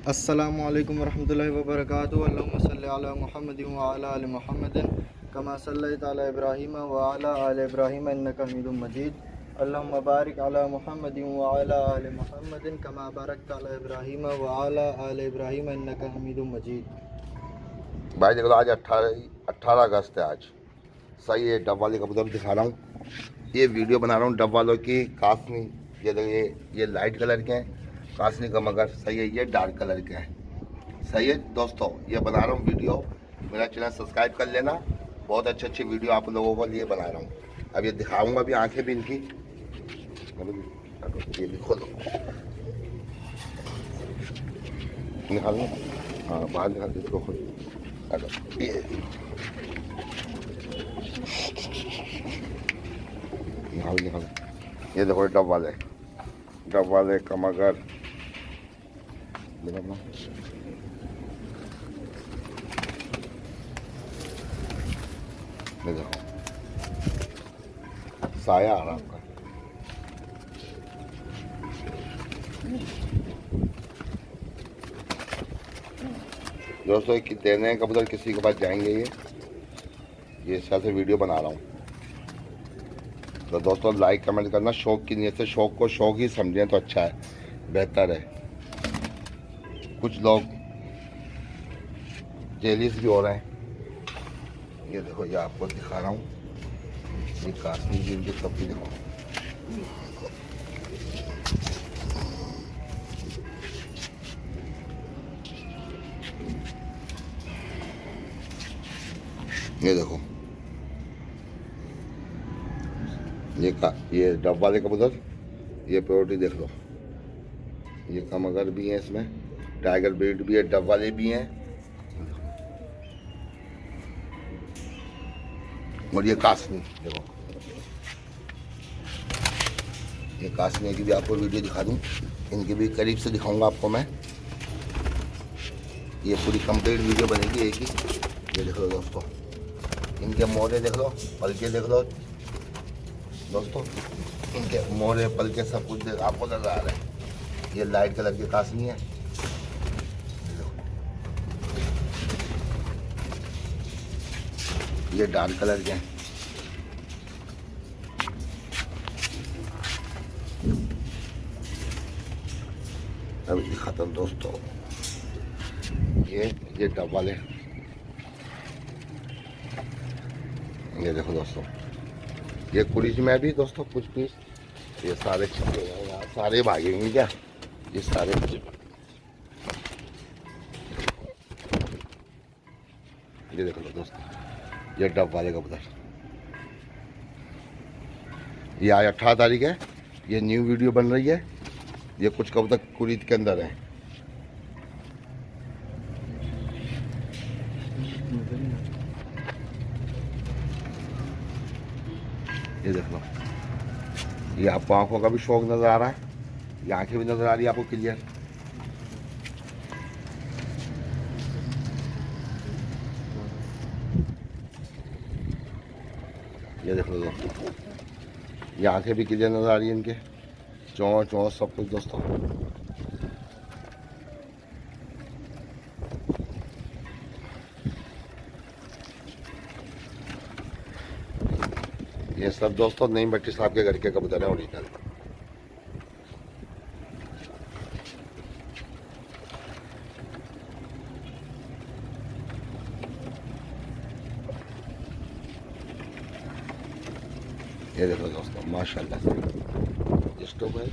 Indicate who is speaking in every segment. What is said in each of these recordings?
Speaker 1: अस्सलामुअलैकुम वरहमतुल्लाहि वबरकातुहू। अल्लाहुम्मा सल्लि अला मुहम्मदिन व अला आलि मुहम्मदिन कमा सल्लैता अला इब्राहीम व अला आलि इब्राहीम इन्नका हमीदुम मजीद। अल्लाहुम्मा बारिक अला मुहम्मदिन व अला आलि मुहम्मदिन कमा बारकता अला इब्राहीम व अला आलि इब्राहीम इन्नका हमीदुम मजीद।
Speaker 2: भाई देखो, आज 18 अगस्त है। आज सही है। डब वाले कबूतर दिखा रहा हूँ। ये वीडियो बना रहा हूँ डब वालों की। कासनी, ये देखिए, ये लाइट कलर के हैं कासनी का, मगर सही है। ये डार्क कलर के हैं। सही है दोस्तों, ये बना रहा हूँ वीडियो। मेरा चैनल सब्सक्राइब कर लेना। बहुत अच्छी वीडियो आप लोगों को लिए बना रहा हूँ। अब ये दिखाऊंगा भी, आंखें भी इनकी। ये भी खोलो, निकाल लो। हाँ, बाहर निकाल के इसको खोलो। ये निकाल। ये देखो डब वाले कमगर। देखो, साया आ रहा आपका। दोस्तों, ये देने कबूतर किसी के पास जाएंगे। ये इस से वीडियो बना रहा हूँ। तो दोस्तों, लाइक कमेंट करना। शौक की नीयत से, शौक को शौक ही समझें तो अच्छा है, बेहतर है। कुछ लोग जेलिस भी हो रहे हैं। ये देखो, ये आपको दिखा रहा हूँ। ये कासनी की इनकी टोपी देखो। ये देखो, ये डब वाले कबूतर। ये प्योरिटी देख लो। ये कमगर भी है, इसमें टाइगर ब्रीड भी है, डब वाले भी हैं। और ये कासनी देखो। ये कासनी की भी आपको वीडियो दिखा दूं। इनकी भी करीब से दिखाऊंगा आपको मैं। ये पूरी कंप्लीट वीडियो बनेगी एक ही। ये देख लो दोस्तों, इनके मोरे देख लो, पलके देख लो दोस्तों। इनके मोरे पलके सब कुछ आपको नजर आ रहा है। ये लाइट कलर की कासनी है। ये डार्क कलर के हैं। अभी दिखाता हूँ दोस्तों। ये डब वाले। ये देखो दोस्तों, ये कुरीज में भी दोस्तों कुछ पीस। ये सारे छिपे हैं यहाँ, सारे भागेंगे क्या? ये सारे ये देखो दोस्तों, ये डब वाले कबूतर। ये आज 18 तारीख है। ये न्यू वीडियो बन रही है। ये कुछ कबूतर कुरीद के अंदर है। ये देख लो, ये आपको आंखों का भी शौक नजर आ रहा है। ये आंखें भी नजर आ रही है आपको क्लियर। ये देख लो दोस्तों, ये आंखें भी क्लियर नजर आ रही है इनके। चौंच सब कुछ दोस्तों। ये सब दोस्तों नईम भट्टी साहब के घर के कबूतर है, ओरिजिनल। ये देखो दोस्तों, माशाल्लाह से स्टोव है।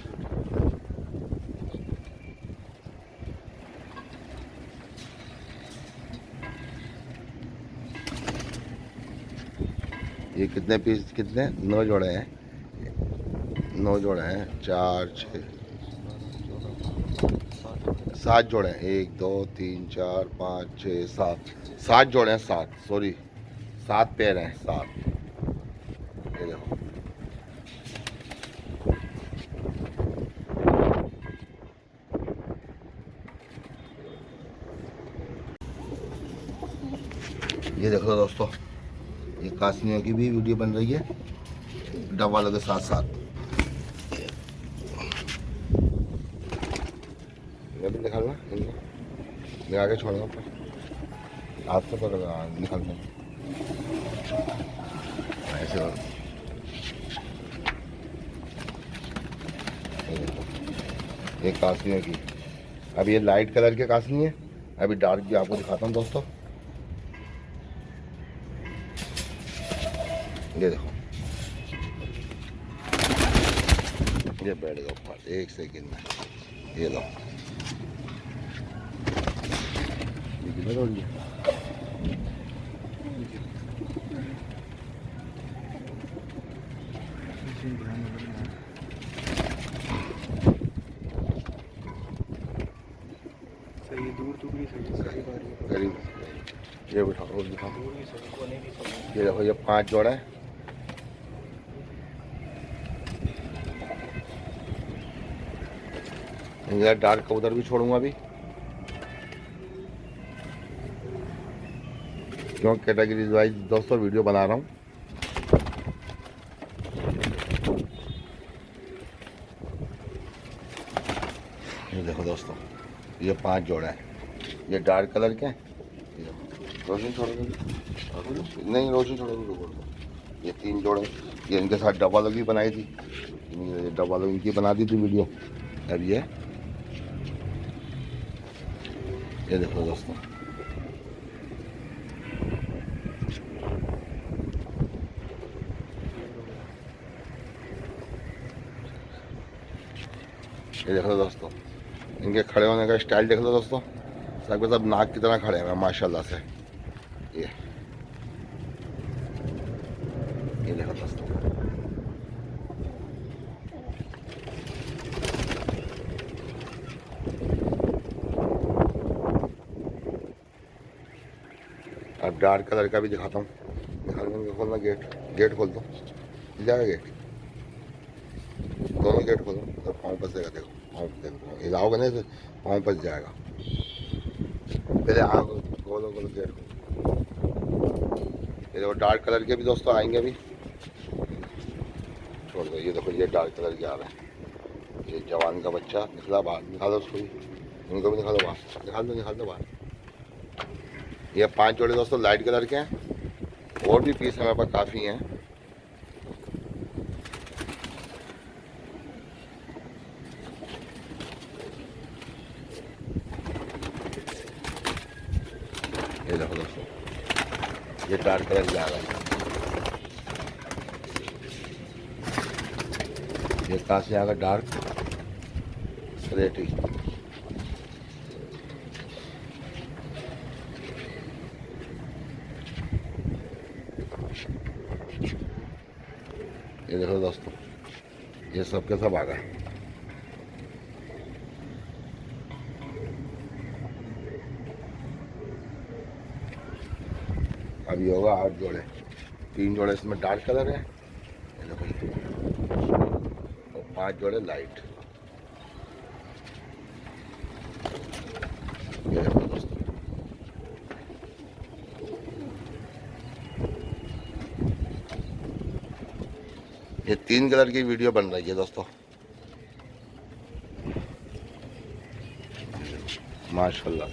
Speaker 2: ये कितने पीस, कितने 9 जोड़े हैं। 9 जोड़े हैं, 4 6 7 जोड़े हैं। 1 2 3 4 5 6 7 जोड़े हैं। 7 सॉरी 7 पैर हैं। 7। ये देखो, ये देख लो दोस्तों, ये कासनियों की भी वीडियो बन रही है डब वालों के साथ साथ। ये भी निकालना इनको। लगा के छोड़ेगा ऊपर, हाथ से पकड़ निकालते हैं ऐसे। ये कासनी की, अब ये लाइट कलर के कासनी है, अभी डार्क भी आपको दिखाता हूँ दोस्तों। ये देखो, ये बैठ गया ऊपर 1 सेकंड में। ये लो,
Speaker 1: सही दूर भी सही
Speaker 2: करीब ये बिठा और दिखा। ये देखो, ये 5 जोड़ा है। ये डार्क कबूतर भी छोड़ूंगा अभी, क्यों कैटेगरी वाइज दोस्तों वीडियो बना रहा हूँ। ये देखो दोस्तों, ये 5 जोड़े हैं, ये डार्क कलर के हैं। रोशनी छोड़ोगे नहीं, रोशनी छोड़ोगे। ये 3 जोड़े, ये इनके साथ डबल भी बनाई थी, डबल इनकी बना दी थी वीडियो। अब ये देखो दोस्तों, ये देखो दोस्तों, इनके खड़े होने का स्टाइल देख लो दोस्तों, सब सब नाक की तरह खड़े हैं माशाल्लाह से। ये देखो दोस्तों, अब डार्क कलर का भी दिखाता हूँ। खोलना गेट खोल दो, मिल जाएगा गेट, दोनों गेट खोलो तो पाँव फंसेगा। देखो पाँव देखो, हिलाओगे नहीं तो पाँव फंस जाएगा। पहले आग खोलो गेट खोलो। ये देखो डार्क कलर के भी दोस्तों आएंगे अभी, छोड़ दो। ये देखो, ये डार्क कलर के आ रहे हैं। ये जवान का बच्चा निकला बाहर, निकालो उसको भी, उनको भी निकालो बाहर, निकाल दो बाहर। ये 5 जोड़े दोस्तों लाइट कलर के हैं, और भी पीस हमारे पास काफ़ी हैं। ये देखो दोस्तों, ये डार्क कलर के आ रहा है। ये कहाँ से आएगा, डार्क सलेटी। ये देखो दोस्तों, ये सब के सब आ गए। अभी होगा 8 जोड़े, 3 जोड़े इसमें डार्क कलर है, ये देखो, और 5 जोड़े लाइट। ये देखो दोस्तों, ये 3 कलर की वीडियो बन रही है दोस्तों, माशाल्लाह।